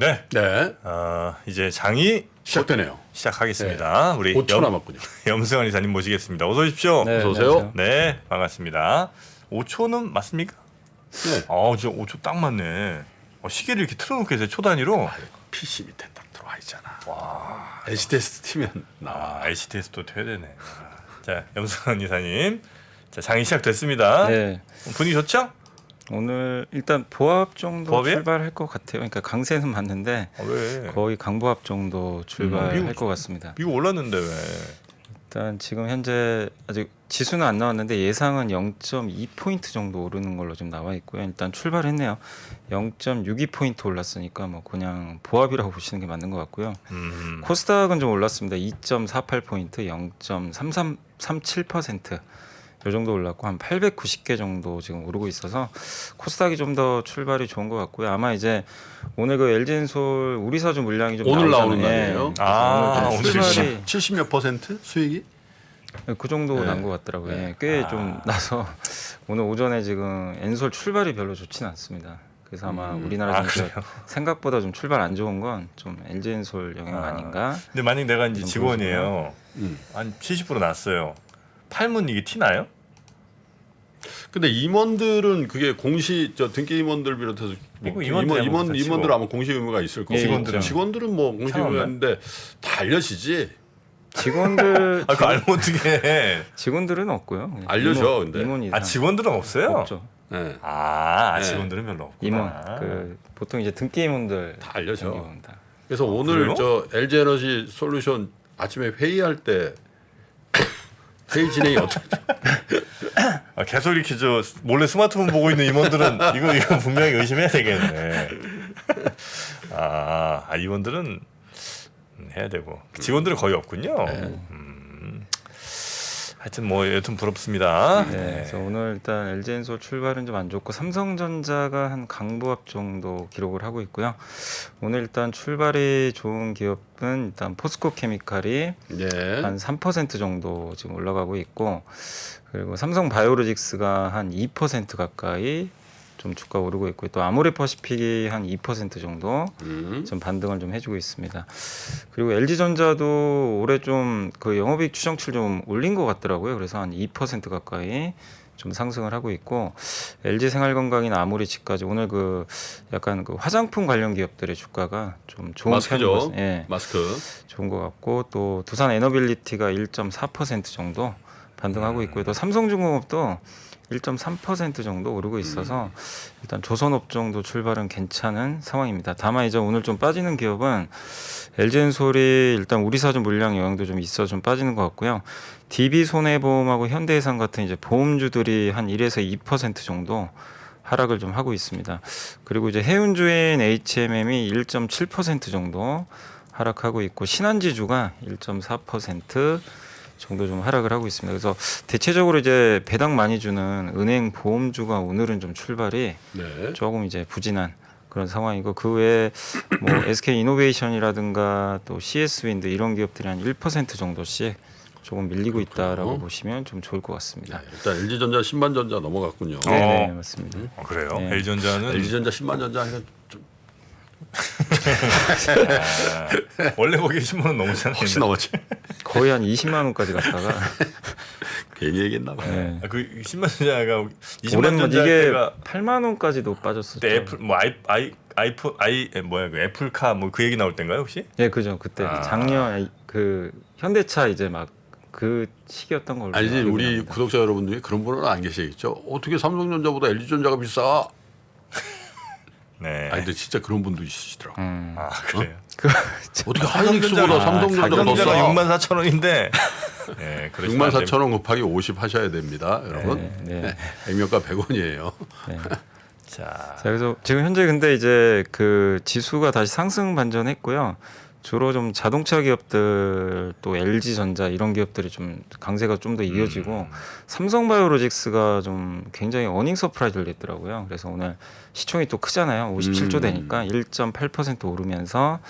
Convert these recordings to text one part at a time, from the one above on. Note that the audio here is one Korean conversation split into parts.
네. 네. 이제 장이 시작되네요. 시작하겠습니다. 우리 5초 남았군요. 염승환 이사님 모시겠습니다. 어서 오십시오. 네, 어서 오세요. 안녕하세요. 네, 반갑습니다. 5초는 맞습니까? 네. 진짜 5초 딱 맞네. 시계를 이렇게 틀어놓고 계세요. 초 단위로. PC 밑에 딱 들어와 있잖아. 와. HTS 팀면 나와. ICTS도 돼야 되네. 자, 염승환 이사님. 자, 장이 시작됐습니다. 네. 분위기 좋죠? 오늘 일단 보합 정도 보합이에요? 출발할 것 같아요. 그러니까 강세는 맞는데 왜? 거의 강보합 정도 출발할 미국- 것 같습니다. 미국 올랐는데 왜? 일단 지금 현재 아직 지수는 안 나왔는데 예상은 0.2포인트 정도 오르는 걸로 좀 나와 있고요. 일단 출발했네요. 0.62포인트 올랐으니까 뭐 그냥 보합이라고 보시는 게 맞는 것 같고요. 코스닥은 좀 올랐습니다. 2.48포인트, 0.3337%. 요 정도 올랐고 한 890개 정도 지금 오르고 있어서 코스닥이 좀 더 출발이 좋은 것 같고요. 아마 이제 오늘 그 LG엔솔 우리사주 물량이 좀 오늘 나오잖아요. 나오는 날이에요? 그래서 오늘 오늘 좀 출발이 70몇 퍼센트 수익이? 그 정도 네. 난 것 같더라고요. 네. 꽤 좀 나서 오늘 오전에 지금 엔솔 출발이 별로 좋지는 않습니다. 그래서 아마 우리나라 증시 그래요? 생각보다 좀 출발 안 좋은 건 좀 LG엔솔 영향 아닌가? 근데 만약 내가 이제 좀 직원이에요. 음. 한 70% 났어요. 팔면 이게 티 나요? 근데 임원들은 그게 공시 등기 임원들 비롯해서 이거 임원들 해봅시다, 임원들 아마 공시 의무가 있을 거고 예, 직원들은 뭐 공시 상관없나요? 의무가 있는데 다 알려지지. 직원들 그거 알면 어떻게 해? 직원들은 없고요. 그냥 알려줘, 근데. 임원 이상 직원들은 없어요? 없죠. 네. 네. 네. 직원들은 별로 없구나. 임원 그 보통 이제 등기 임원들 다 알려져. 등기 임원 다. 그래서 오늘 그래요? 저 LG에너지 솔루션 아침에 회의할 때 회의 진행이 어떻게? 계속 이렇게 몰래 스마트폰 보고 있는 임원들은 이거 분명히 의심해야 되겠네. 임원들은 해야 되고 직원들은 거의 없군요. 하여튼 뭐 여튼 부럽습니다. 네, 그래서 오늘 일단 LG엔솔 출발은 좀 안 좋고 삼성전자가 한 강보합 정도 기록을 하고 있고요. 오늘 일단 출발이 좋은 기업은 일단 포스코케미칼이 네. 한 3% 정도 지금 올라가고 있고, 그리고 삼성바이오로직스가 한 2% 가까이 좀 주가 오르고 있고, 또 아모레퍼시픽이 한 2% 정도 좀 반등을 좀 해주고 있습니다. 그리고 LG전자도 올해 좀 그 영업이익 추정치를 좀 올린 것 같더라고요. 그래서 한 2% 가까이 좀 상승을 하고 있고, LG생활건강이나 아모레치까지 오늘 그 약간 그 화장품 관련 기업들의 주가가 좀 좋은 편인 것 마스크죠. 같습니다. 예, 마스크. 좋은 것 같고, 또 두산 에너빌리티가 1.4% 정도 반등하고 있고요. 또 삼성중공업도 1.3% 정도 오르고 있어서 일단 조선업종도 출발은 괜찮은 상황입니다. 다만 이제 오늘 좀 빠지는 기업은 LG엔솔이 일단 우리사주 물량 영향도 좀 있어 좀 빠지는 것 같고요. DB손해보험하고 현대해상 같은 이제 보험주들이 한 1에서 2% 정도 하락을 좀 하고 있습니다. 그리고 이제 해운주인 HMM이 1.7% 정도 하락하고 있고, 신한지주가 1.4% 정도 좀 하락을 하고 있습니다. 그래서 대체적으로 이제 배당 많이 주는 은행 보험주가 오늘은 좀 출발이 네. 조금 이제 부진한 그런 상황이고, 그 외에 뭐 SK 이노베이션이라든가 또 CS 윈드 이런 기업들이 한 1% 정도씩 조금 밀리고 있다라고 보시면 좀 좋을 것 같습니다. 네, 일단 LG전자, 신만전자 넘어갔군요. 네, 네, 맞습니다. 그래요? 네. LG전자는 LG전자, 신만전자 하니까 좀 원래 거기에 10만 원 넘었잖아요. 훨씬 넘었지. 거의 한 20만 원까지 갔다가 괜히 얘기했나 봐요. 네. 그 10만 전자가 20만 올해는 전자 이게 때가 8만 원까지도 빠졌었죠. 그때 애플 뭐 아이폰 그 애플카 뭐 그 얘기 나올 때인가요 혹시? 예, 그죠. 그때 작년 그 현대차 이제 막 그 시기였던 걸로. 알지, 기억이 우리 납니다. 구독자 여러분들이 그런 분은 안 계시겠죠. 어떻게 삼성전자보다 LG전자가 비싸? 네. 아니 근데 진짜 그런 분도 있으시더라고. 그래요. 어떻게 하이닉스보다 삼성전자가 더 싸? 64,000원인데. 네, 64,000원 곱하기 50 하셔야 됩니다, 여러분. 네, 네. 액면가 100원이에요. 네. 자, 자, 그래서 지금 현재 근데 이제 그 지수가 다시 상승 반전했고요. 주로 좀 자동차 기업들 또 LG전자 이런 기업들이 좀 강세가 좀 더 이어지고, 삼성바이오로직스가 좀 굉장히 어닝 서프라이즈를 냈더라고요. 그래서 오늘 시총이 또 크잖아요. 57조 되니까 1.8% 오르면서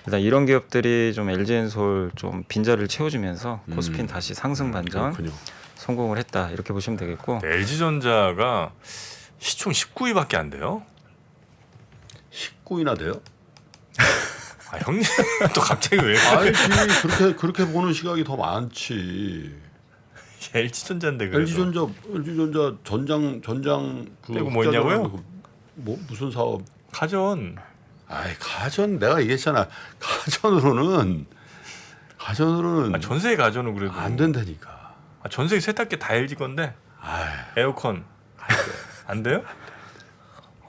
일단 이런 기업들이 좀 LG엔솔 좀 빈자리를 채워주면서 코스피는 다시 상승 반전 그렇군요. 성공을 했다, 이렇게 보시면 되겠고. LG전자가 시총 19위밖에 안 돼요. 19위나 돼요? 아 형님 또 갑자기 왜? 알지. 그렇게 보는 시각이 더 많지. LG전자인데 그래서. LG전자 전장 그 빼고 뭐 있냐고요? 뭐 무슨 사업? 가전. 아이 가전 내가 얘기했잖아. 가전으로는 아, 전세계 가전은 그래도 안 된다니까. 아, 전세계 세탁기 다 LG 건데 아이, 에어컨 안 돼요?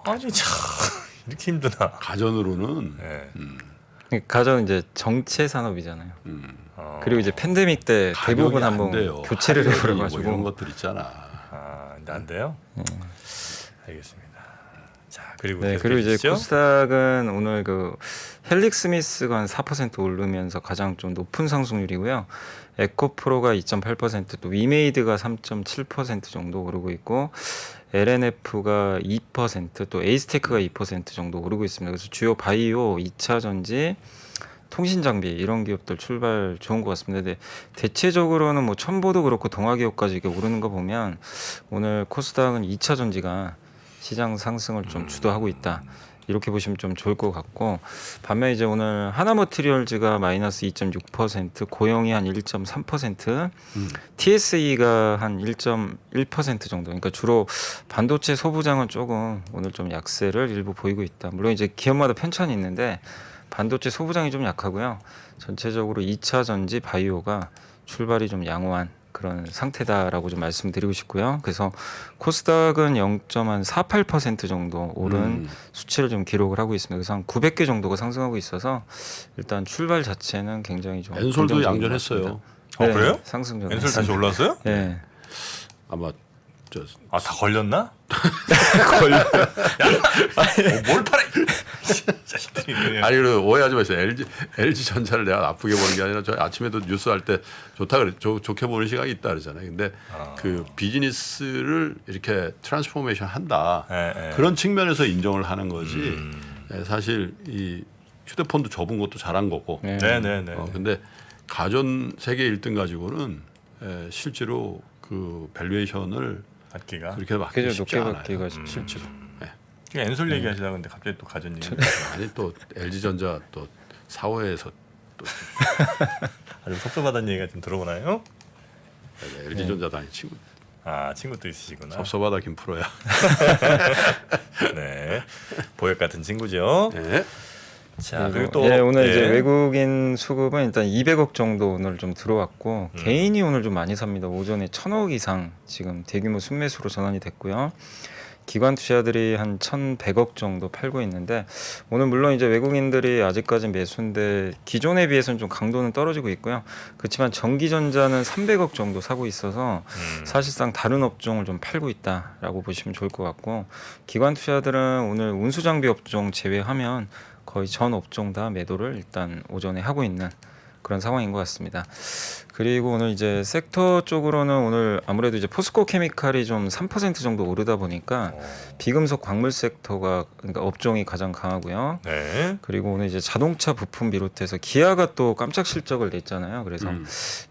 아니 참 이렇게 힘드나? 가전으로는 네. 가전 이제 정체 산업이잖아요. 어. 그리고 이제 팬데믹 때 대부분 가격이 안 한번 돼요. 교체를 하이어리 해버려 뭐 가지고 이런 것들 있잖아. 아, 근데 안 돼요? 알겠습니다. 자 그리고 네, 계속해 그리고 이제 주시죠. 코스닥은 오늘 그 헬릭 스미스가 한 4% 오르면서 가장 좀 높은 상승률이고요. 에코프로가 2.8%, 또 위메이드가 3.7% 정도 오르고 있고, LNF가 2%, 또 에이스테크가 2% 정도 오르고 있습니다. 그래서 주요 바이오, 2차 전지, 통신 장비 이런 기업들 출발 좋은 것 같습니다. 근데 대체적으로는 뭐 첨보도 그렇고 동화 기업까지 이렇게 오르는 거 보면 오늘 코스닥은 2차 전지가 시장 상승을 좀 주도하고 있다. 이렇게 보시면 좀 좋을 것 같고, 반면 이제 오늘 하나머티리얼즈가 마이너스 2.6%, 고영이 한 1.3%, TSE가 한 1.1% 정도. 그러니까 주로 반도체 소부장은 조금 오늘 좀 약세를 일부 보이고 있다. 물론 이제 기업마다 편차는 있는데 반도체 소부장이 좀 약하고요. 전체적으로 2차 전지 바이오가 출발이 좀 양호한 그런 상태다라고 좀 말씀드리고 싶고요. 그래서 코스닥은 0.48% 정도 오른 수치를 좀 기록을 하고 있습니다. 그래서 한 900개 정도가 상승하고 있어서 일단 출발 자체는 굉장히 좀 엔솔도 긍정적인 것 양전했어요. 같습니다. 네, 그래요? 상승 좀 엔솔 다시 올랐어요? 네. 아마 아 다 걸렸나? 걸려. 뭘 팔아? 자식들이 그냥. 아니 그 오해하지 마세요. LG 전자를 내가 나쁘게 보는 게 아니라 저 아침에도 뉴스 할 때 좋다 그래 좋게 보는 시각이 있다 그러잖아요. 근데 그 비즈니스를 이렇게 트랜스포메이션 한다 그런 측면에서 인정을 하는 거지. 사실 이 휴대폰도 접은 것도 잘한 거고. 네네네. 근데 가전 세계 1등 가지고는 실제로 그 밸류에이션을 받기가. 그렇게 받기 그죠, 쉽지 높게 않아요. 받기가 쉽죠. 실제로. 네. 지금 엔솔 얘기하시다 근데 갑자기 또 가전 얘기. 아니 또 LG전자 또 사회에서 또 아주 섭섭하다는 얘기가 좀 들어오나요? LG전자 다니 친구 아 친구도 있으시구나. 섭섭하다 김프로야. 네. 보약 같은 친구죠. 네. 자 그리고 또 예, 오늘 이제 예. 외국인 수급은 일단 200억 정도 오늘 좀 들어왔고 개인이 오늘 좀 많이 삽니다. 오전에 1,000억 이상 지금 대규모 순매수로 전환이 됐고요. 기관 투자들이 한 1,100억 정도 팔고 있는데 오늘 물론 이제 외국인들이 아직까지 매수인데 기존에 비해서는 좀 강도는 떨어지고 있고요. 그렇지만 전기전자는 300억 정도 사고 있어서 사실상 다른 업종을 좀 팔고 있다라고 보시면 좋을 것 같고, 기관 투자들은 오늘 운수장비 업종 제외하면 거의 전 업종 다 매도를 일단 오전에 하고 있는 그런 상황인 것 같습니다. 그리고 오늘 이제 섹터 쪽으로는 오늘 아무래도 이제 포스코 케미칼이 좀 3% 정도 오르다 보니까 비금속 광물 섹터가 그러니까 업종이 가장 강하고요. 네. 그리고 오늘 이제 자동차 부품 비롯해서 기아가 또 깜짝 실적을 냈잖아요. 그래서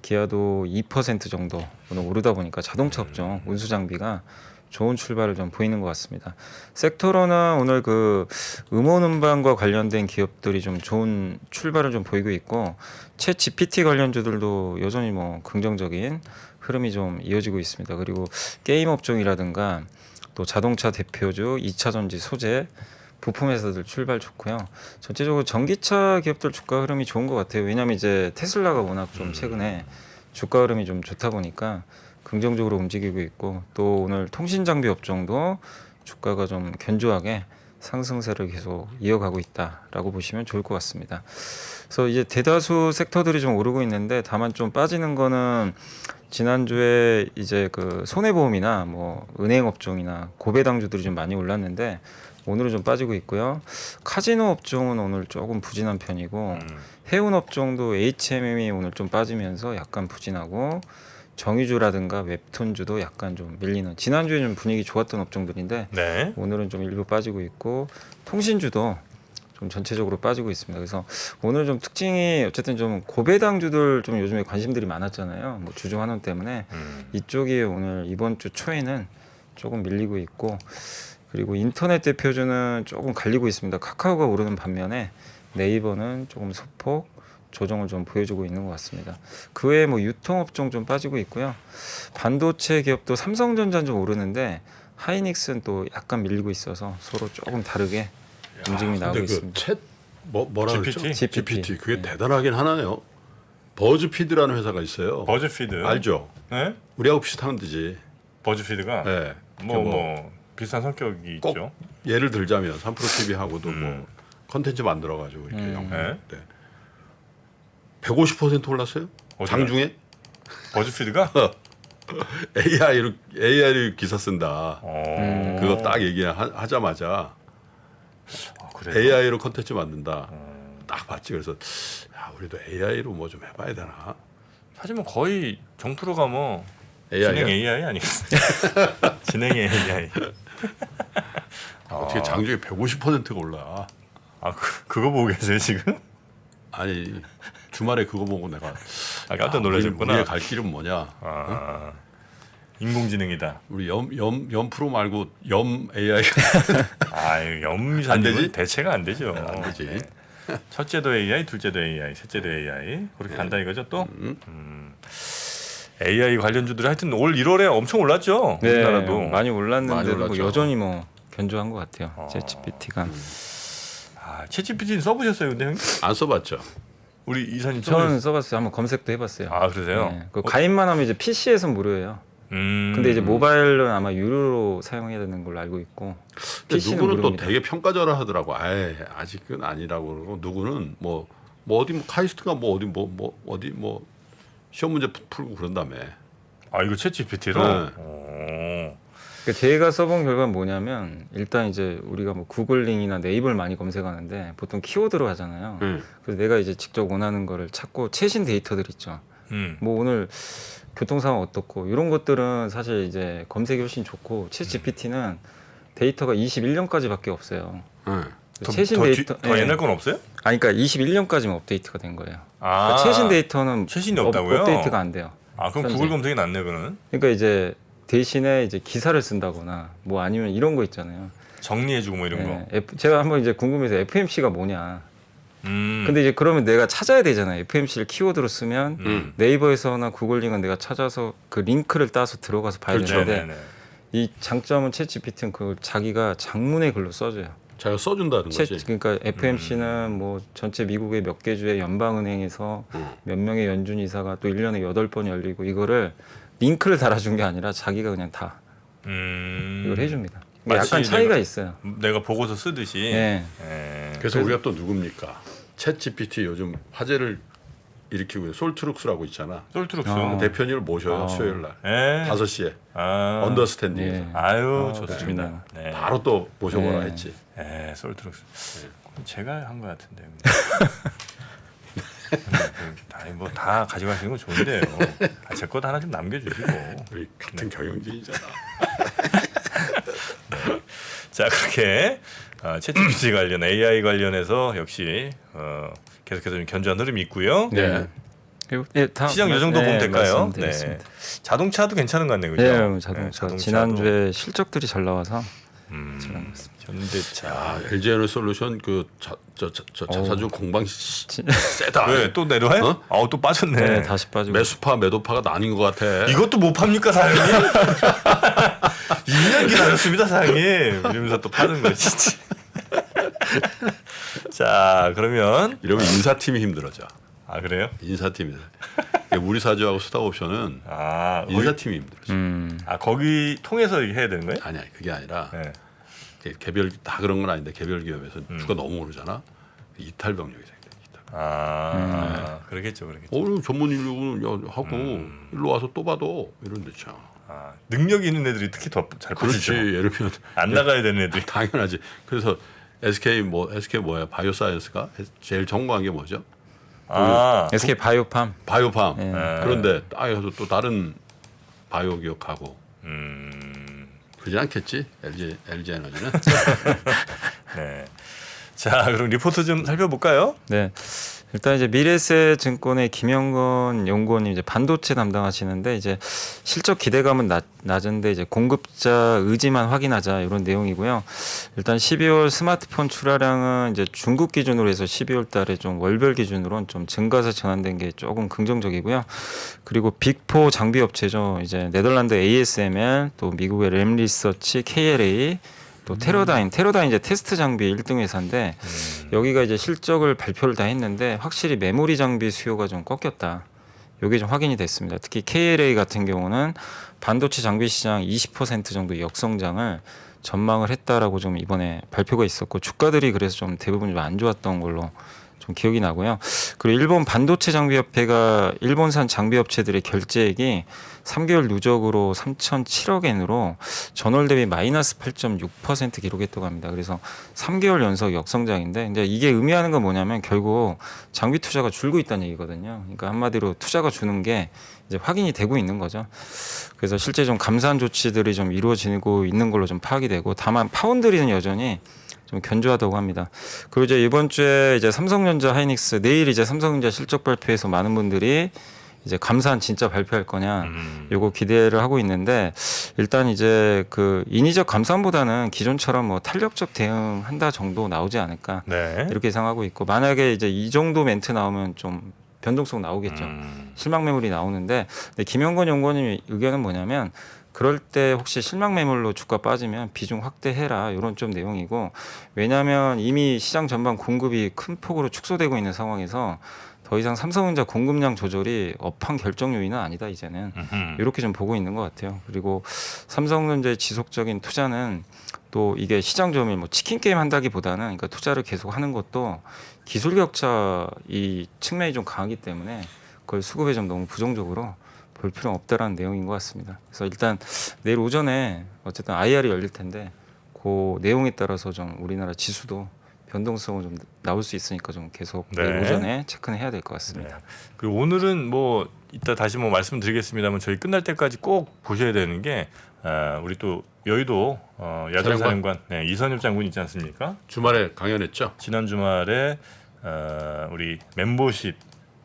기아도 2% 정도 오늘 오르다 보니까 자동차 업종 운수 장비가 좋은 출발을 좀 보이는 것 같습니다. 섹터로는 오늘 그 음원 음반과 관련된 기업들이 좀 좋은 출발을 좀 보이고 있고, 챗 GPT 관련주들도 여전히 뭐 긍정적인 흐름이 좀 이어지고 있습니다. 그리고 게임 업종이라든가 또 자동차 대표주, 2차 전지 소재, 부품 회사들 출발 좋고요. 전체적으로 전기차 기업들 주가 흐름이 좋은 것 같아요. 왜냐하면 이제 테슬라가 워낙 좀 최근에 주가 흐름이 좀 좋다 보니까 긍정적으로 움직이고 있고, 또 오늘 통신 장비 업종도 주가가 좀 견조하게 상승세를 계속 이어가고 있다라고 보시면 좋을 것 같습니다. 그래서 이제 대다수 섹터들이 좀 오르고 있는데 다만 좀 빠지는 거는 지난주에 이제 그 손해보험이나 뭐 은행 업종이나 고배당주들이 좀 많이 올랐는데 오늘은 좀 빠지고 있고요. 카지노 업종은 오늘 조금 부진한 편이고, 해운 업종도 HMM이 오늘 좀 빠지면서 약간 부진하고, 정유주라든가 웹툰주도 약간 좀 밀리는, 지난주에 좀 분위기 좋았던 업종들인데 네. 오늘은 좀 일부 빠지고 있고, 통신주도 좀 전체적으로 빠지고 있습니다. 그래서 오늘 좀 특징이 어쨌든 좀 고배당주들 좀 요즘에 관심들이 많았잖아요. 뭐 주주 환원 때문에 이쪽이 오늘 이번 주 초에는 조금 밀리고 있고, 그리고 인터넷 대표주는 조금 갈리고 있습니다. 카카오가 오르는 반면에 네이버는 조금 소폭 조정을 좀 보여주고 있는 것 같습니다. 그 외에 뭐 유통업종 좀 빠지고 있고요. 반도체 기업도 삼성전자는 좀 오르는데 하이닉스는 또 약간 밀리고 있어서 서로 조금 다르게 움직임이 나오고 근데 있습니다. 그챗 뭐라 그랬죠? GPT? GPT. 그게 대단하긴 하나요. 버즈피드라는 회사가 있어요. 버즈피드 알죠? 네? 우리하고 비슷한 데지. 버즈피드가 네. 뭐 비슷한 성격이 꼭 있죠. 예를 들자면 3프로 TV하고도 뭐 컨텐츠 만들어 가지고 이렇게 영상 네. 150% 올랐어요? 어디가? 장중에 버즈피드가 AI로 기사 쓴다. 어. 그거 딱 얘기하자마자 그래요? AI로 컨텐츠 만든다. 딱 봤지. 그래서 야, 우리도 AI로 뭐 좀 해봐야 되나? 하지만 거의 정프로가 뭐 AI 가? 진행 AI 아니겠어요? 진행 AI. 어떻게 장중에 150%가 올라? 아 그거 보고 계세요 지금? 아니 주말에 그거 보고 내가 깜짝 놀라셨구나. 우리의 갈 길은 뭐냐? 아, 인공지능이다. 우리 염 프로 말고 염 AI가 아유 안 염산입은 되지? 대체가 안 되죠. 안 되지. 네. 첫째도 AI, 둘째도 AI, 셋째도 AI 그렇게 간다 이거죠 또. AI 관련주들이 하여튼 올 1월에 엄청 올랐죠. 네, 우리나라도. 많이 올랐는데 많이 뭐 올랐죠. 여전히 뭐 견조한 것 같아요. 챗GPT가. 아, 챗GPT는 써보셨어요, 근데 형님? 안 써봤죠. 우리 이사님 저는 써봤어요. 한번 검색도 해봤어요. 아 그러세요? 네, 그 가입만 하면 이제 PC에서는 무료예요. 근데 이제 모바일은 아마 유료로 사용해야 되는 걸로 알고 있고 근데 PC는 누구는 무료입니다. 또 되게 평가절하 하더라고. 아예 아직은 아니라고 그러고 누구는 뭐 어디 뭐 카이스트가 뭐 어디 뭐 시험 문제 풀고 그런다며. 아 이거 챗GPT로. 네. 그러니까 제가 써본 결과는 뭐냐면 일단 이제 우리가 뭐 구글링이나 네이버를 많이 검색하는데 보통 키워드로 하잖아요. 그래서 내가 이제 직접 원하는 거를 찾고 최신 데이터들 있죠. 뭐 오늘 교통 상황 어떻고 이런 것들은 사실 이제 검색이 훨씬 좋고 챗 GPT는 데이터가 21년까지밖에 없어요. 최신 데이터 더 예. 옛날 건 없어요? 아니 그러니까 21년까지만 업데이트가 된 거예요. 아 그러니까 최신 데이터는 최신이 없다고요? 업데이트가 안 돼요. 아 그럼 현재. 구글 검색이 낫네 그는. 그러니까 이제 대신에 이제 기사를 쓴다거나 뭐 아니면 이런 거 있잖아요. 정리해주고 뭐 이런 거. 제가 한번 이제 궁금해서 FMC가 뭐냐. 음. 근데 이제 그러면 내가 찾아야 되잖아요. FMC를 키워드로 쓰면 네이버에서나 구글링은 내가 찾아서 그 링크를 따서 들어가서 봐야 그렇죠. 되는데 네네네. 이 장점은 챗GPT는 그 자기가 장문의 글로 써줘요. 자기가 써준다는 거지. 그러니까 FMC는 뭐 전체 미국의 몇 개 주의 연방은행에서 몇 명의 연준 이사가 또 1년에 8번 열리고 이거를 링크를 달아준 게 아니라 자기가 그냥 다 이걸 해줍니다. 그러니까 약간 마치 차이가 있어요. 내가 보고서 쓰듯이. 네. 예. 그래서 우리가 또 누굽니까? 챗 GPT 요즘 화제를 일으키고 있는 솔트룩스라고 있잖아. 솔트룩스. 대표님을 모셔요. 수요일 날 예. 5시에 아. 언더스탠딩에서 네. 아유 좋습니다. 좋습니다. 네. 바로 또 모셔보라 네. 했지. 예, 솔트룩스. 그건 제가 한 것 같은데. 아니 뭐 다 가져가시는 건 좋은데요. 아, 제 것도 하나 좀 남겨주시고. 우리 같은 경영진이잖아. 자 그렇게 챗GPT 관련 AI 관련해서 역시 계속해서 좀 견조한 흐름이 있고요. 네. 그리고 다 시장 요 정도 보면 될까요? 말씀드렸습니다. 자동차도 괜찮은 것 같네요, 그죠? 네, 자동차 자동차도. 지난주에 실적들이 잘 나와서 현대차. 아, LG에너솔루션 그 자사주 공방 세다. 왜 또 내려와요? 어? 또 빠졌네. 네, 다시 빠지고 매수파 매도파가 나뉜 것 같아. 이것도 못 팝니까 사장님? 2년 기다렸습니다 사장님. 이러면서 또 파는 거야 진짜. 자 그러면 이러면 인사팀이 힘들어져. 아 그래요? 인사팀이. 우리 사주하고 스타옵션은 아 인사팀이 힘들어져. 아 거기 통해서 해야 되는 거예요? 아니야 그게 아니라 네. 개별 다 그런 건 아닌데 개별 기업에서 주가 너무 오르잖아. 이탈 병력이 생겨. 그러겠죠. 전문 인력은 하고 일로 와서 또 봐도 이런 데 참. 아, 능력이 있는 애들이 특히 더 잘 그렇지. 빠지죠. 예를 들면 안 나가야 되는 애들이. 당연하지. 그래서 SK 뭐야? 바이오사이언스가 제일 전공한 게 뭐죠? 아 SK 바이오팜 바이오팜. 네. 그런데 아여서 또 다른 바이오 기업하고 그러지 않겠지? LG 에너지는. 네. 자 그럼 리포트 좀 살펴볼까요? 네. 일단 이제 미래에셋증권의 김영건 연구원님 이제 반도체 담당하시는데 이제 실적 기대감은 낮은데 이제 공급자 의지만 확인하자 이런 내용이고요. 일단 12월 스마트폰 출하량은 이제 중국 기준으로 해서 12월 달에 좀 월별 기준으로는 좀 증가세 전환된 게 조금 긍정적이고요. 그리고 빅4 장비 업체죠. 이제 네덜란드 ASML 또 미국의 램리서치 KLA 또 테러다인 이제 테스트 장비 1등 회사인데 여기가 이제 실적을 발표를 다 했는데 확실히 메모리 장비 수요가 좀 꺾였다. 이게 좀 확인이 됐습니다. 특히 KLA 같은 경우는 반도체 장비 시장 20% 정도 역성장을 전망을 했다라고 좀 이번에 발표가 있었고 주가들이 그래서 좀 대부분 좀 안 좋았던 걸로 좀 기억이 나고요. 그리고 일본 반도체 장비협회가 일본산 장비업체들의 결제액이 3개월 누적으로 3,007억 엔으로 전월 대비 마이너스 8.6% 기록했다고 합니다. 그래서 3개월 연속 역성장인데 이제 이게 의미하는 건 뭐냐면 결국 장비 투자가 줄고 있다는 얘기거든요. 그러니까 한마디로 투자가 주는 게 이제 확인이 되고 있는 거죠. 그래서 실제 좀 감사한 조치들이 좀 이루어지고 있는 걸로 좀 파악이 되고 다만 파운드리는 여전히 좀 견조하다고 합니다. 그리고 이제 이번 주에 이제 삼성전자 하이닉스 내일 이제 삼성전자 실적 발표에서 많은 분들이 이제 감사한 진짜 발표할 거냐 요거 기대를 하고 있는데 일단 이제 그 인위적 감사보다는 기존처럼 뭐 탄력적 대응한다 정도 나오지 않을까 네. 이렇게 예상하고 있고 만약에 이제 이 정도 멘트 나오면 좀 변동성 나오겠죠. 실망 매물이 나오는데 근데 김영건 연구원님 의견은 뭐냐면 그럴 때 혹시 실망 매물로 주가 빠지면 비중 확대해라 이런 좀 내용이고 왜냐하면 이미 시장 전반 공급이 큰 폭으로 축소되고 있는 상황에서 더 이상 삼성전자 공급량 조절이 업황 결정 요인은 아니다 이제는 이렇게 좀 보고 있는 것 같아요. 그리고 삼성전자의 지속적인 투자는 또 이게 시장 점유율 뭐 치킨 게임 한다기보다는 그러니까 투자를 계속 하는 것도 기술 격차 이 측면이 좀 강하기 때문에 그걸 수급에 좀 너무 부정적으로 볼 필요는 없다라는 내용인 것 같습니다. 그래서 일단 내일 오전에 어쨌든 IR이 열릴 텐데 그 내용에 따라서 좀 우리나라 지수도 변동성은 좀 나올 수 있으니까 좀 계속 네. 내일 오전에 체크는 해야 될 것 같습니다. 네. 그리고 오늘은 뭐 이따 다시 뭐 말씀드리겠습니다만 저희 끝날 때까지 꼭 보셔야 되는 게 우리 또 여의도 야전사령관 네, 이선엽 장군 있지 않습니까? 주말에 강연했죠. 지난 주말에 우리 멤버십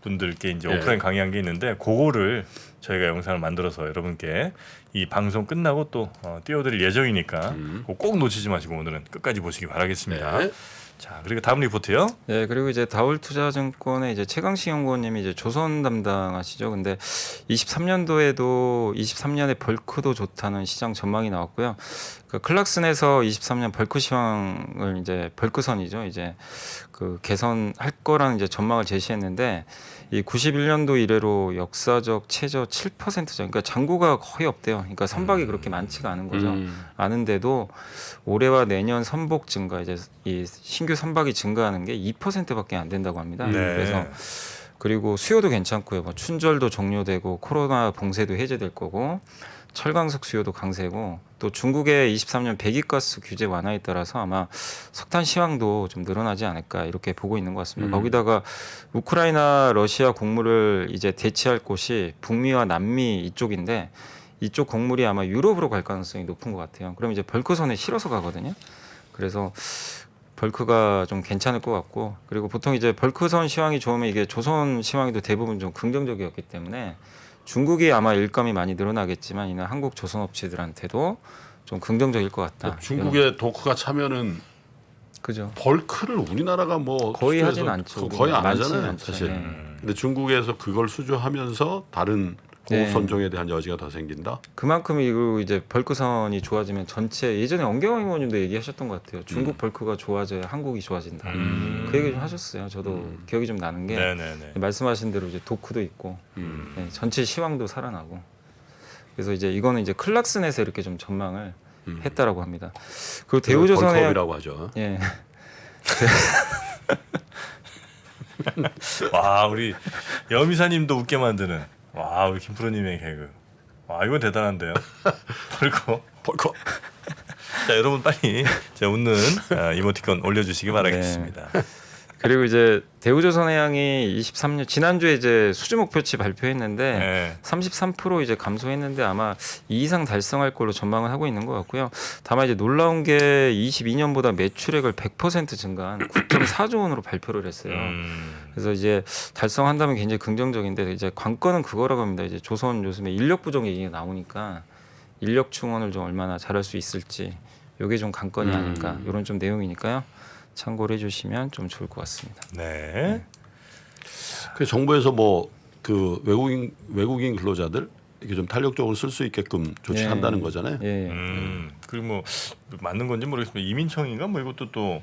분들께 이제 예. 오프라인 강의한 게 있는데 그거를 저희가 영상을 만들어서 여러분께 이 방송 끝나고 또 띄워드릴 예정이니까 그거 꼭 놓치지 마시고 오늘은 끝까지 보시기 바라겠습니다. 네. 자 그리고 다음 리포트요. 네, 그리고 이제 다울투자증권의 이제 최강식 연구원님이 이제 조선 담당하시죠. 근데 23년에 벌크도 좋다는 시장 전망이 나왔고요. 그 클락슨에서 23년 벌크 시황을 이제 벌크선이죠. 이제 그 개선할 거라는 이제 전망을 제시했는데 이 91년도 이래로 역사적 최저 7%죠. 그러니까 잔고가 거의 없대요. 그러니까 선박이 그렇게 많지가 않은 거죠. 아는데도 올해와 내년 선복 증가 이제 이 신규 선박이 증가하는 게 2%밖에 안 된다고 합니다. 네. 그래서 그리고 수요도 괜찮고요. 뭐 춘절도 종료되고 코로나 봉쇄도 해제될 거고 철강석 수요도 강세고 또 중국의 23년 배기가스 규제 완화에 따라서 아마 석탄 시황도 좀 늘어나지 않을까 이렇게 보고 있는 것 같습니다. 거기다가 우크라이나 러시아 곡물을 이제 대체할 곳이 북미와 남미 이쪽인데 이쪽 곡물이 아마 유럽으로 갈 가능성이 높은 것 같아요. 그럼 이제 벌크선에 실어서 가거든요. 그래서 벌크가 좀 괜찮을 것 같고 그리고 보통 이제 벌크선 시황이 좋으면 이게 조선 시황에도 대부분 좀 긍정적이었기 때문에 중국이 아마 일감이 많이 늘어나겠지만 이는 한국 조선 업체들한테도 좀 긍정적일 것 같다. 중국의 도크가 차면은 그죠. 벌크를 우리나라가 뭐 거의 수주해서 하진 않죠. 거의 안 많지는 하잖아요, 않죠. 사실. 네. 근데 중국에서 그걸 수주하면서 다른 고급 네. 선종에 대한 여지가 더 생긴다. 그만큼 이거 이제 벌크선이 좋아지면 전체 예전에 엄경영 의원님도 얘기하셨던 것 같아요. 중국 벌크가 좋아져야 한국이 좋아진다. 그 얘기 좀 하셨어요. 저도 기억이 좀 나는 게 네네네. 말씀하신 대로 이제 도크도 있고 네, 전체 시황도 살아나고 그래서 이제 이거는 이제 클락슨에서 이렇게 좀 전망을 했다라고 합니다. 그리고 대우조선의 벌크업이라고 하죠. 예. 와 우리 여미사님도 웃게 만드는 와 우리 김프로님의 개그 와 이건 대단한데요. 벌거 벌크. 자 여러분 빨리 제 웃는 이모티콘 올려주시기 바라겠습니다. 그리고 이제 대우조선해양이 23년 지난주에 이제 수주 목표치 발표했는데 네. 33% 이제 감소했는데 아마 이 이상 달성할 걸로 전망을 하고 있는 것 같고요. 다만 이제 놀라운 게 22년보다 매출액을 100% 증가한 9.4조 원으로 발표를 했어요. 그래서 이제 달성한다면 굉장히 긍정적인데 이제 관건은 그거라고 합니다. 이제 조선 요즘에 인력 부족 얘기가 나오니까 인력 충원을 좀 얼마나 잘할 수 있을지 요게 좀 관건이 아닐까 이런 좀 내용이니까요. 참고를 해주시면 좀 좋을 것 같습니다. 네. 그 정부에서 뭐 그 외국인 근로자들 이게 좀 탄력적으로 쓸 수 있게끔 조치한다는 거잖아요. 예. 그리고 뭐 맞는 건지 모르겠지만 이민청인가 뭐 이것도 또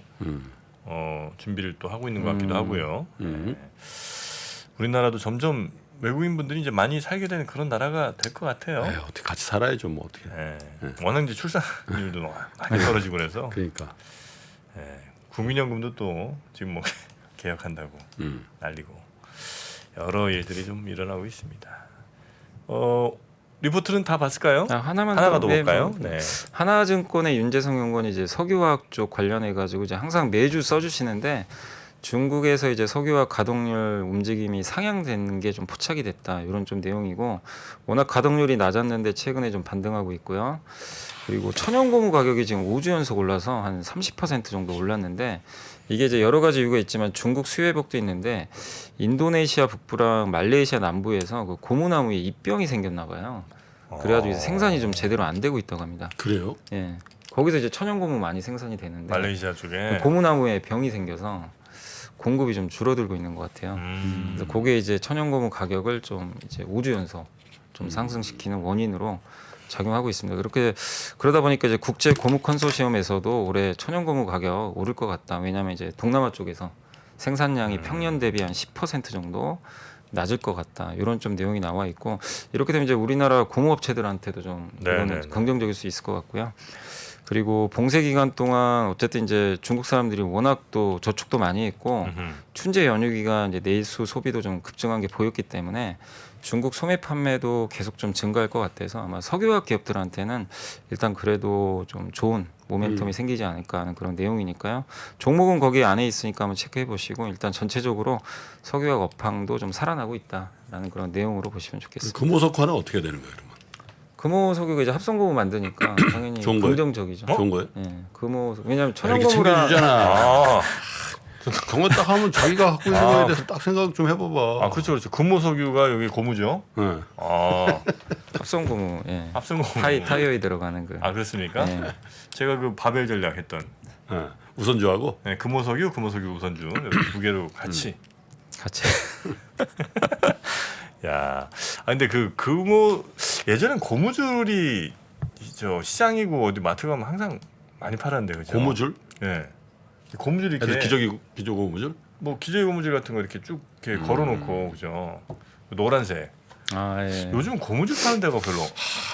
준비를 또 하고 있는 것 같기도 하고요. 네. 우리나라도 점점 외국인 분들이 이제 많이 살게 되는 그런 나라가 될 것 같아요. 에이, 어떻게 같이 살아야죠, 뭐 어떻게. 네. 워낙 이제 출산율도 많이 떨어지고 그래서 그러니까. 국민연금도 또 지금 뭐 개혁한다고 난리고 여러 일들이 좀 일어나고 있습니다. 리포트는 다 봤을까요? 하나가 더 볼까요? 네. 하나증권의 윤재성 연구원이 이제 석유화학 쪽 관련해 가지고 이제 항상 매주 써주시는데 중국에서 이제 석유화학 가동률 움직임이 상향되는 게 좀 포착이 됐다 이런 좀 내용이고 워낙 가동률이 낮았는데 최근에 좀 반등하고 있고요. 그리고 천연고무 가격이 지금 5주 연속 올라서 한 30% 정도 올랐는데 이게 이제 여러 가지 이유가 있지만 중국 수요 회복도 있는데 인도네시아 북부랑 말레이시아 남부에서 그 고무나무에 입병이 생겼나 봐요. 그래가지고 생산이 좀 제대로 안 되고 있다고 합니다. 그래요? 예, 거기서 이제 천연고무 많이 생산이 되는데 말레이시아 쪽에 고무나무에 병이 생겨서 공급이 좀 줄어들고 있는 것 같아요. 그래서 그게 이제 천연고무 가격을 좀 이제 5주 연속 좀 상승시키는 원인으로 작용하고 있습니다. 그렇게 그러다 보니까 이제 국제 고무 컨소시엄에서도 올해 천연고무 가격 오를 것 같다. 왜냐하면 이제 동남아 쪽에서 생산량이 평년 대비 한 10% 정도 낮을 것 같다. 이런 좀 내용이 나와 있고 이렇게 되면 이제 우리나라 고무업체들한테도 좀 이거는 긍정적일 수 있을 것 같고요. 그리고 봉쇄 기간 동안 어쨌든 이제 중국 사람들이 워낙 또 저축도 많이 했고 춘제 연휴 기간 이제 내수 소비도 좀 급증한 게 보였기 때문에 중국 소매 판매도 계속 좀 증가할 것 같아서 아마 석유화학 기업들한테는 일단 그래도 좀 좋은 모멘텀이 생기지 않을까 하는 그런 내용이니까요. 종목은 거기 안에 있으니까 한번 체크해 보시고 일단 전체적으로 석유화학 업황도 좀 살아나고 있다라는 그런 내용으로 보시면 좋겠습니다. 금호석화는 어떻게 되는 거예요, 그러면? 금호 석유가 이제 합성고무 만드니까 당연히 좋은 거예요? 긍정적이죠. 좋은 거예요? 예, 금호 왜냐하면 이렇게 천연고무랑 챙겨주잖아. 정말 딱 하면 자기가 갖고 있는 거에 대해서 딱 생각 좀 해봐봐. 그렇죠. 금호석유가 여기 고무죠. 네. 합성고무, 예. 합성고무. 타이어에 들어가는 그. 그렇습니까? 예. 제가 그 바벨 전략 했던 네. 우선주하고 금호석유 우선주 이렇게 두 개로 같이. 야, 근데 그 금호 예전엔 고무줄이 저 시장이고 어디 마트 가면 항상 많이 팔았는데 그죠? 고무줄? 네. 고무줄 이렇게 기조 고무줄? 뭐 기저귀 고무줄 같은 거 이렇게 쭉 이렇게 걸어놓고 그죠? 노란색. 예. 요즘 고무줄 파는 데가 별로.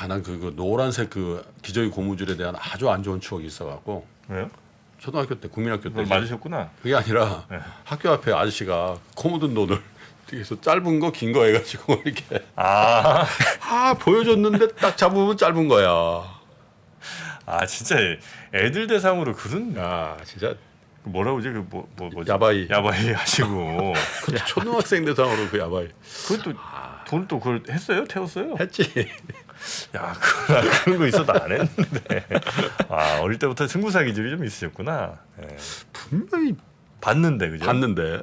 난 그 노란색 그 기저귀 고무줄에 대한 아주 안 좋은 추억이 있어갖고. 왜요? 초등학교 때 국민학교 때 맞으셨구나. 그게 아니라 학교 앞에 아저씨가 코 묻은 돈을 그래서 짧은 거 긴 거 해가지고 이렇게 보여줬는데 딱 잡으면 짧은 거야. 진짜 애들 대상으로 그런 진짜 뭐라고 그러지 뭐지? 야바이 하시고 초등학생 대상으로 그 야바이. 그것도 돈 또 그걸 했어요? 태웠어요? 했지. 야, 그런 거 있어도 안 했는데. 어릴 때부터 승부사 기질이 좀 있으셨구나. 네. 분명히 봤는데 그죠? 봤는데.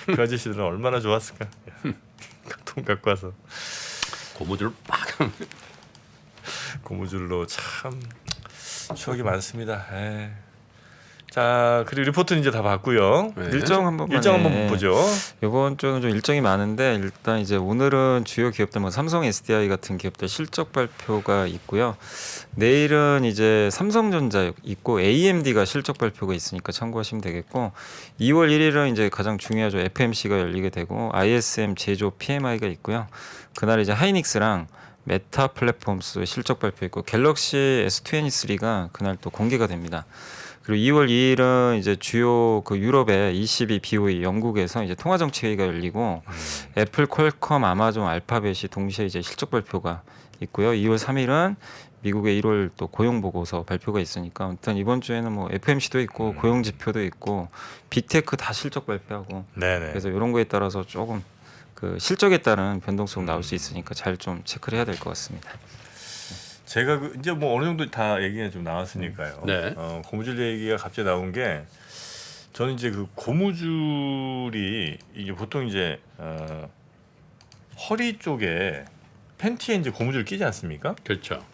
그 아저씨들은 얼마나 좋았을까. 돈 갖고 와서 고무줄 막 고무줄로 참 추억이 많습니다. 자, 그리고 리포트는 이제 다 봤고요. 네. 일정 한번 보죠. 이번 주는 좀 일정이 많은데 일단 이제 오늘은 주요 기업들 뭐 삼성, SDI 같은 기업들 실적 발표가 있고요. 내일은 이제 삼성전자 있고 AMD가 실적 발표가 있으니까 참고하시면 되겠고 2월 1일은 이제 가장 중요하죠. FMC가 열리게 되고 ISM 제조 PMI가 있고요. 그날 이제 하이닉스랑 메타 플랫폼스 실적 발표 있고 갤럭시 S23가 그날 또 공개가 됩니다. 그리고 2월 2일은 이제 주요 그 유럽의 ECB, BOE, 영국에서 이제 통화정책회의가 열리고 애플, 퀄컴, 아마존, 알파벳이 동시에 이제 실적 발표가 있고요. 2월 3일은 미국의 1월 또 고용 보고서 발표가 있으니까 일단 이번 주에는 뭐 FMC도 있고 고용 지표도 있고 빅테크 다 실적 발표하고 그래서 이런 거에 따라서 조금 그 실적에 따른 변동성 나올 수 있으니까 잘 좀 체크를 해야 될 것 같습니다. 제가 이제 뭐 어느 정도 다 얘기가 좀 나왔으니까요. 네. 고무줄 얘기가 갑자기 나온 게 저는 이제 그 고무줄이 이게 보통 이제 허리 쪽에 팬티에 이제 고무줄 끼지 않습니까? 그렇죠.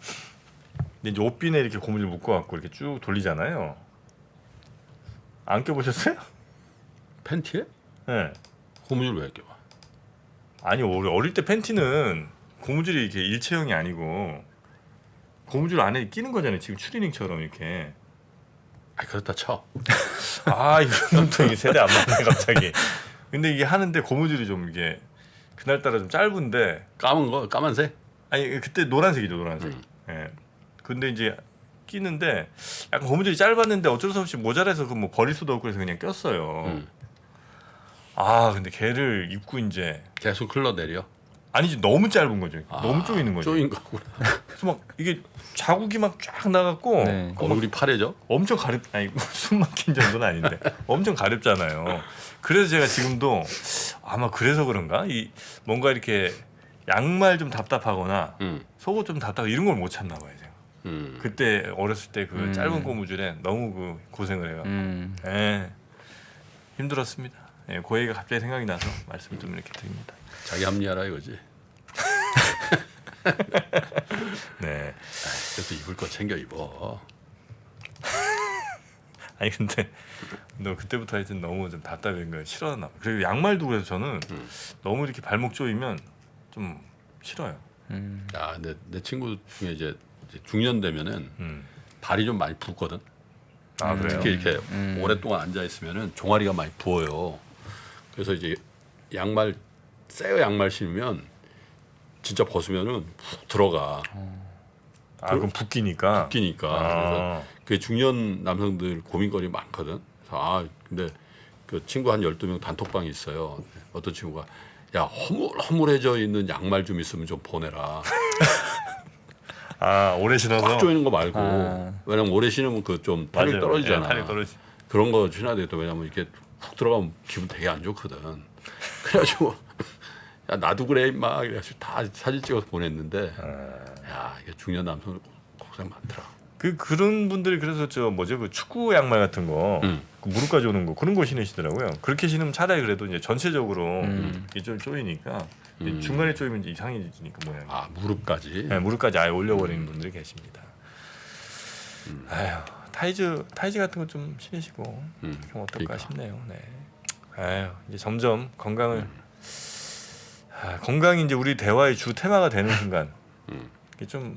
근데 이제 옷비에 이렇게 고무줄 묶어갖고 이렇게 쭉 돌리잖아요. 안 껴보셨어요? 팬티에 네. 고무줄 왜 껴봐? 아니 우리 어릴 때 팬티는 고무줄이 이렇게 일체형이 아니고 고무줄 안에 끼는 거잖아요. 지금 추리닝처럼 이렇게. 아 그렇다 쳐. 아 이거는 또 이게 세대 안 맞네 갑자기. 근데 이게 하는데 고무줄이 좀 이게 그날따라 좀 짧은데 까만 거 까만색? 아니 그때 노란색이죠 노란색. 예. 근데 이제 끼는데 약간 고무줄이 짧았는데 어쩔 수 없이 모자라서 그 뭐 버릴 수도 없고 그래서 그냥 꼈어요. 아 근데 걔를 입고 이제 계속 흘러내려. 아니지 너무 짧은 거죠. 너무 쪼이는 거죠. 쪼인 거구나. 그래서 막 이게 자국이 막 쫙 나갔고 네. 얼굴이 파래져? 엄청 가렵 아니 숨 막힌 정도는 아닌데 엄청 가렵잖아요. 그래서 제가 지금도 아마 그래서 그런가 이 뭔가 이렇게 양말 좀 답답하거나 속옷 좀 답답 이런 걸 못 찾나 봐요. 제가. 그때 어렸을 때 그 짧은 고무줄에 너무 그 고생을 해요. 예. 힘들었습니다. 예, 그 얘기가 갑자기 생각이 나서 말씀 좀 이렇게 드립니다. 자기 합리하라 이거지. 네. 그래서 입을 거 챙겨 입어. 아니 근데 너 그때부터 하여튼 너무 좀 답답한 거 싫어하나. 그리고 양말도 그래서 저는 너무 이렇게 발목 조이면 좀 싫어요. 야, 내 친구 중에 이제 중년 되면은 발이 좀 많이 붓거든. 아 그래요? 특히 이렇게 오랫동안 앉아 있으면은 종아리가 많이 부어요. 그래서 이제 양말 새 양말 신으면 진짜 벗으면은 푹 들어가. 아 그럼 붓기니까. 웃기니까. 그래서 그 중년 남성들 고민거리 많거든. 그래서 근데 그 친구 한 12명 단톡방이 있어요. 어떤 친구가 야 허물해져 있는 양말 좀 있으면 좀 보내라. 아 오래 신어서. 꽉 조이는 거 말고. 왜냐면 오래 신으면 그 좀 탄력 떨어지잖아. 예, 탄력 떨어지. 그런 거 신어야 되겠다. 왜냐면 이렇게 훅 들어가면 기분 되게 안 좋거든. 그래가지고 야 나도 그래 임마. 그래가지고 다 사진 찍어서 보냈는데 야 이게 중년 남성 고생 많더라. 그런 분들이 그래서 저 뭐죠 그 축구 양말 같은 거 그 무릎까지 오는 거 그런 거 신으시더라고요. 그렇게 신으면 차라리 그래도 이제 전체적으로 이게 좀 쪼이니까 이제 중간에 쪼이면 이제 이상해지니까 모양이. 아 무릎까지. 네, 무릎까지 아예 올려버리는 분들이 계십니다. 아휴 타이즈 같은 거 좀 신으시고 그럼 어떨까 그러니까. 싶네요. 네. 아휴 이제 점점 건강을 건강이 이제 우리 대화의 주 테마가 되는 순간 이게 좀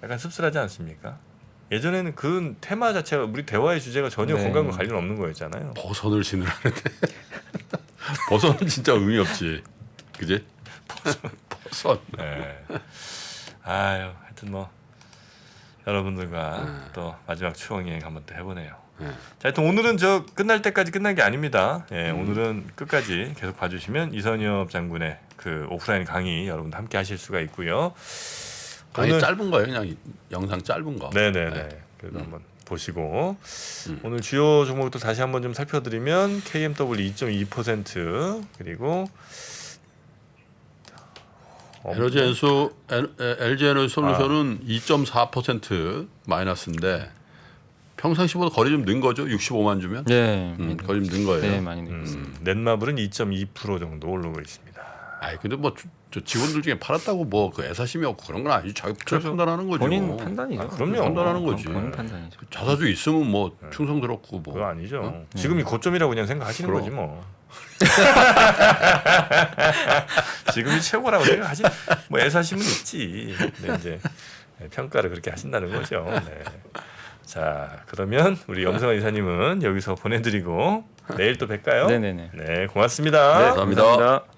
약간 씁쓸하지 않습니까? 예전에는 그 테마 자체가 우리 대화의 주제가 전혀 네. 건강과 관련 없는 거였잖아요. 버선을 신으라는데 버선은 진짜 의미 없지. 그지? 버선. 네. 아유 하여튼 뭐 여러분들과 또 마지막 추억 여행 한번 또 해보네요. 자, 하여튼 오늘은 저 끝날 때까지 끝난 게 아닙니다. 예, 오늘은 끝까지 계속 봐주시면 이선엽 장군의 그 오프라인 강의 여러분들 함께 하실 수가 있고요. 강의 오늘- 짧은 거예요. 그냥 영상 짧은 거. 네네네. 그래도 한번 보시고 오늘 주요 종목도 다시 한번 좀 살펴드리면 KMW 2.2% 그리고 LG 에너지 솔루션은 2.4% 마이너스인데 평상시보다 거리 좀 는 거죠? 65만 주면? 네, 거리 좀 는 거예요. 네 많이 늘고 있습니다. 넷마블은 2.2% 정도 오르고 있습니다. 아이 근데 뭐 저 직원들 중에 팔았다고 뭐 그 애사심이 없고 그런 건 아니지. 자기 판단하는 거죠. 본인 판단이죠. 그럼요. 판단하는 거지. 본인 판단이죠. 자사주 있으면 뭐 충성 들었고 뭐. 그거 아니죠. 지금이 고점이라고 그냥 생각하시는 그럼. 거지 뭐. 지금이 최고라고 생각하시. 뭐 애사심은 있지. 근데 이제 평가를 그렇게 하신다는 거죠. 네. 자 그러면 우리 영성환 이사님은 여기서 보내드리고 내일 또 뵐까요? 네네네. 네 고맙습니다. 감사합니다. 감사합니다.